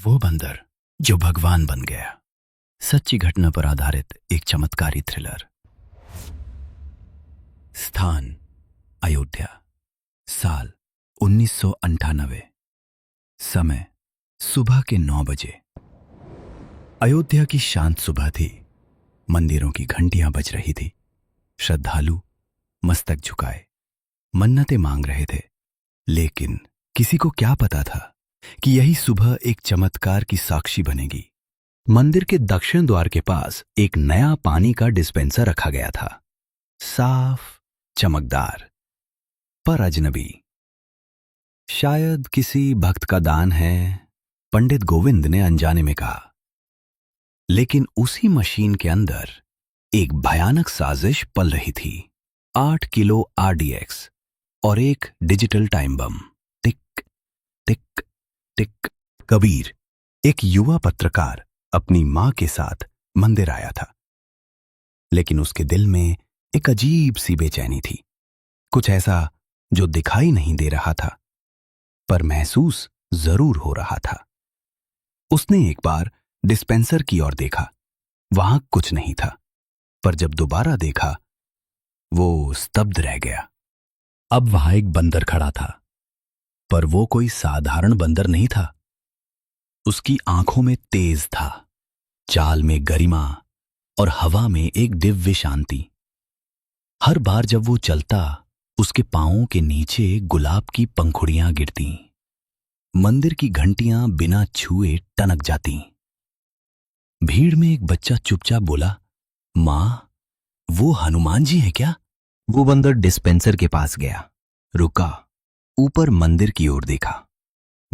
वो बंदर जो भगवान बन गया। सच्ची घटना पर आधारित एक चमत्कारी थ्रिलर। स्थान अयोध्या, साल 1998, समय सुबह के 9 बजे। अयोध्या की शांत सुबह थी। मंदिरों की घंटियां बज रही थी। श्रद्धालु मस्तक झुकाए मन्नतें मांग रहे थे। लेकिन किसी को क्या पता था कि यही सुबह एक चमत्कार की साक्षी बनेगी। मंदिर के दक्षिण द्वार के पास एक नया पानी का डिस्पेंसर रखा गया था। साफ, चमकदार, पर अजनबी। शायद किसी भक्त का दान है, पंडित गोविंद ने अनजाने में कहा। लेकिन उसी मशीन के अंदर एक भयानक साजिश पल रही थी। 8 किलो RDX और एक डिजिटल टाइम बम। टिक टिक टिक। कबीर, एक युवा पत्रकार, अपनी मां के साथ मंदिर आया था। लेकिन उसके दिल में एक अजीब सी बेचैनी थी। कुछ ऐसा जो दिखाई नहीं दे रहा था, पर महसूस जरूर हो रहा था। उसने एक बार डिस्पेंसर की ओर देखा। वहां कुछ नहीं था, पर जब दोबारा देखा, वो स्तब्ध रह गया। अब वहां एक बंदर खड़ा था, पर वो कोई साधारण बंदर नहीं था। उसकी आंखों में तेज था, चाल में गरिमा और हवा में एक दिव्य शांति। हर बार जब वो चलता, उसके पांवों के नीचे गुलाब की पंखुड़ियां गिरती। मंदिर की घंटियां बिना छुए टनक जाती। भीड़ में एक बच्चा चुपचाप बोला, मां, वो हनुमान जी हैं क्या? वो बंदर डिस्पेंसर के पास गया, रुका, ऊपर मंदिर की ओर देखा,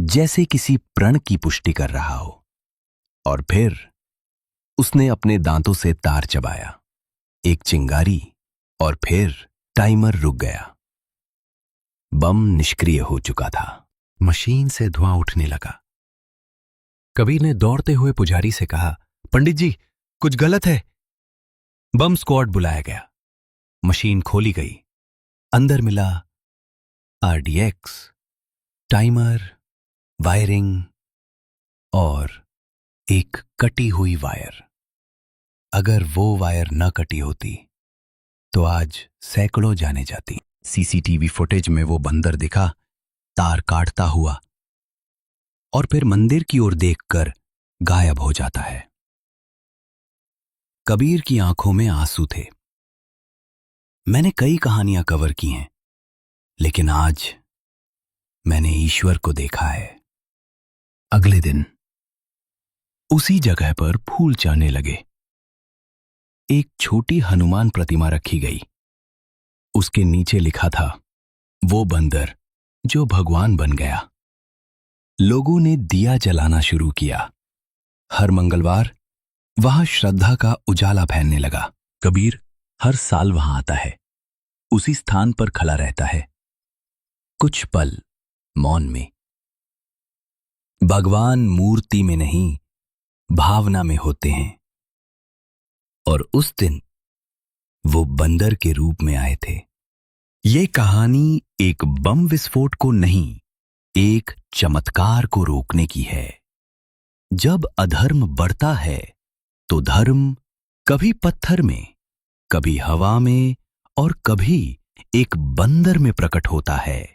जैसे किसी प्रण की पुष्टि कर रहा हो। और फिर उसने अपने दांतों से तार चबाया, एक चिंगारी, और फिर टाइमर रुक गया। बम निष्क्रिय हो चुका था। मशीन से धुआं उठने लगा। कबीर ने दौड़ते हुए पुजारी से कहा, पंडित जी, कुछ गलत है। बम स्क्वाड बुलाया गया। मशीन खोली गई। अंदर मिला RDX, टाइमर, वायरिंग और एक कटी हुई वायर। अगर वो वायर न कटी होती तो आज सैकड़ों जाने जाती। CCTV फुटेज में वो बंदर दिखा, तार काटता हुआ, और फिर मंदिर की ओर देखकर गायब हो जाता है। कबीर की आंखों में आंसू थे। मैंने कई कहानियां कवर की हैं, लेकिन आज मैंने ईश्वर को देखा है। अगले दिन उसी जगह पर फूल चढ़ने लगे। एक छोटी हनुमान प्रतिमा रखी गई। उसके नीचे लिखा था, वो बंदर जो भगवान बन गया। लोगों ने दिया जलाना शुरू किया। हर मंगलवार वहां श्रद्धा का उजाला फैलने लगा। कबीर हर साल वहां आता है, उसी स्थान पर खड़ा रहता है, कुछ पल मौन में। भगवान मूर्ति में नहीं, भावना में होते हैं। और उस दिन वो बंदर के रूप में आए थे। ये कहानी एक बम विस्फोट को नहीं, एक चमत्कार को रोकने की है। जब अधर्म बढ़ता है तो धर्म कभी पत्थर में, कभी हवा में और कभी एक बंदर में प्रकट होता है।